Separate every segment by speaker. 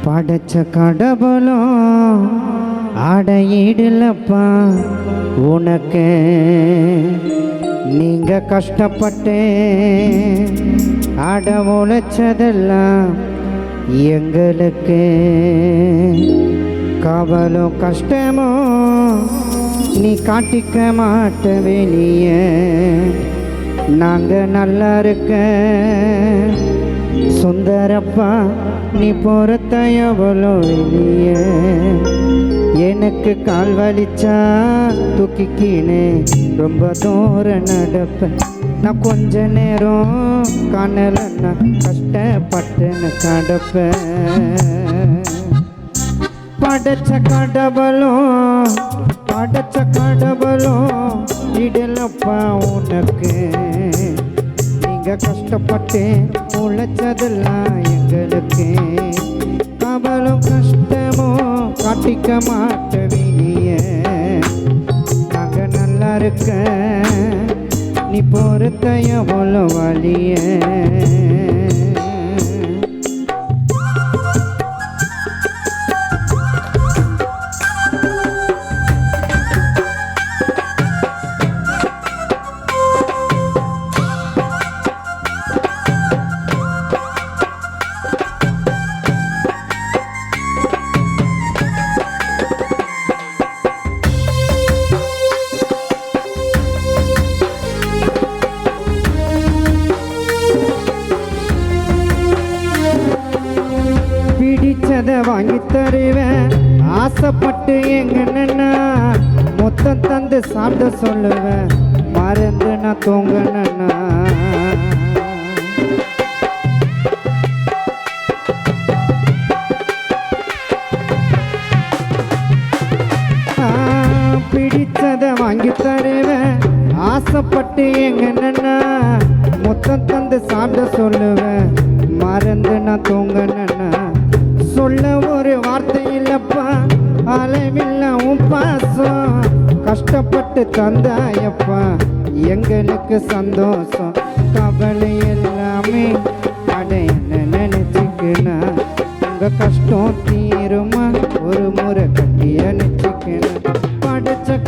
Speaker 1: படைச்ச கடவுளும் ஆடையிடலப்பா உனக்கு. நீங்க கஷ்டப்பட்டு ஆட உழைச்சதெல்லாம் எங்களுக்கு. கவலும் கஷ்டமோ நீ காட்டிக்க மாட்ட வெளியே. நாங்க நல்லா இருக்க சுந்தரப்பா நீ பொறுத்த எவ்வளோ வெளியே. எனக்கு கால் வலிச்சா தூக்கிக்கினே ரொம்ப தூரம் நடப்பேன். நான் கொஞ்ச நேரம் காணலன்னா கஷ்டப்பட்டுன்னு கடப்பேன். படைச்ச கடவுளும் இடலப்பா உனக்கு. நீங்க கஷ்டப்பட்டு உழைச்சதெல்லாம் எங்களுக்கு. கவலும் கஷ்டமோ காட்டிக்க மாட்ட வெளியே. நாங்க நல்லா இருக்க நீ பொறுத்த எவ்வளோ வழிய. பிடிச்சதை வாங்கி தருவேன் ஆசைப்பட்டு எங்கன்னா மொத்தம் தந்து சாப்பிட சொல்லுவேன். மறந்து நான் தூங்கணுன்னா பிடிச்சதை வாங்கி தருவேன் ஆசைப்பட்டு எங்கன்னா மொத்தம் தந்து சாப்பிட சொல்லுவேன். மறந்து நான் தூங்கணுன்னா சொல்ல ஒரு வார்த்தை இல்லப்பா அளவில்ல உன் பாசம். கஷ்டப்பட்டு தந்தாயப்பா எங்களுக்கு சந்தோஷம். கவலை எல்லாமே அடையன்னு நினைச்சுக்கினா உங்க கஷ்டம் தீருமா ஒரு முறை கட்டி அணைச்சிக்கணும். படைச்ச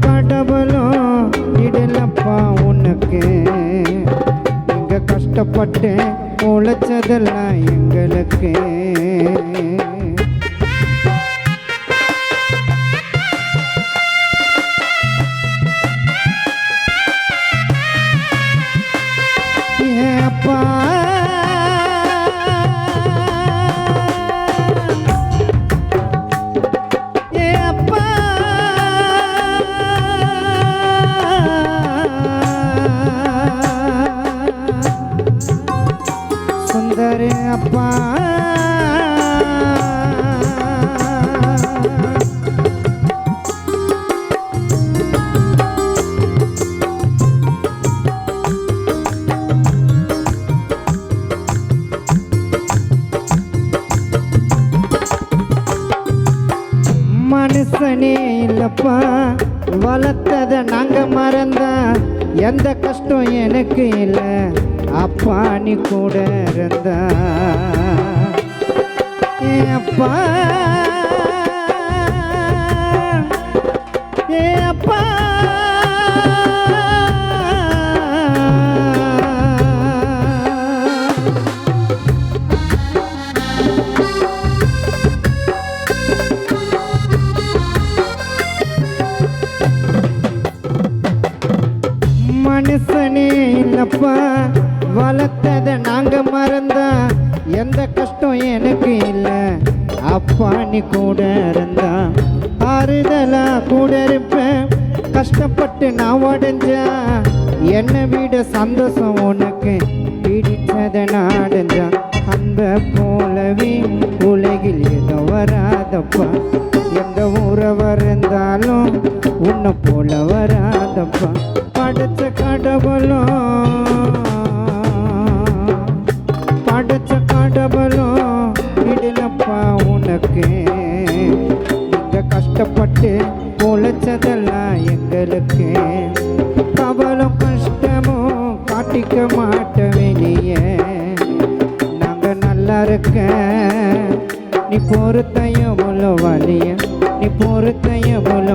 Speaker 1: கடவுளும் இடலப்பா உனக்கு. கஷ்டப்பட்டு உழைச்சதெல்லாம் எங்களுக்கு. அப்பா அப்பா மனுஷனே இல்லப்பா வளர்த்தத நாங்க மறந்தா எந்த கஷ்டம் எனக்கு இல்லை. அப்பா நீ கூட இருந்தா அப்பா அப்பா மனுஷனே இல்லப்பா வளர்த்தத நாங்க மறந்தா எந்த கஷ்டம் எனக்கு இல்லை. அப்பா நீ கூட இருந்தா ஆறுதலா கூட இருப்பேன். கஷ்டப்பட்டு நான் உடஞ்சா என்னை விட சந்தோஷம் உனக்கு. பிடிச்சத நாடஞ்சா அந்த போலவே உலகில் ஏதோ வராதப்பா. எந்த உறவர் இருந்தாலும் உன்னை போல வராதப்பா. படைச்ச கடவுளும் இடலப்பா உனக்கு. நீங்க கஷ்டப்பட்டு உழைச்சதெல்லாம் எங்களுக்கு. கவலும் கஷ்டமும் காட்டிக்க மாட்டேன் விட்ட வெளியே நாங்க நல்லா இருக்க நீ பொறுத்தையும் முழு வலிய நீ பொறுத்தையும் முழு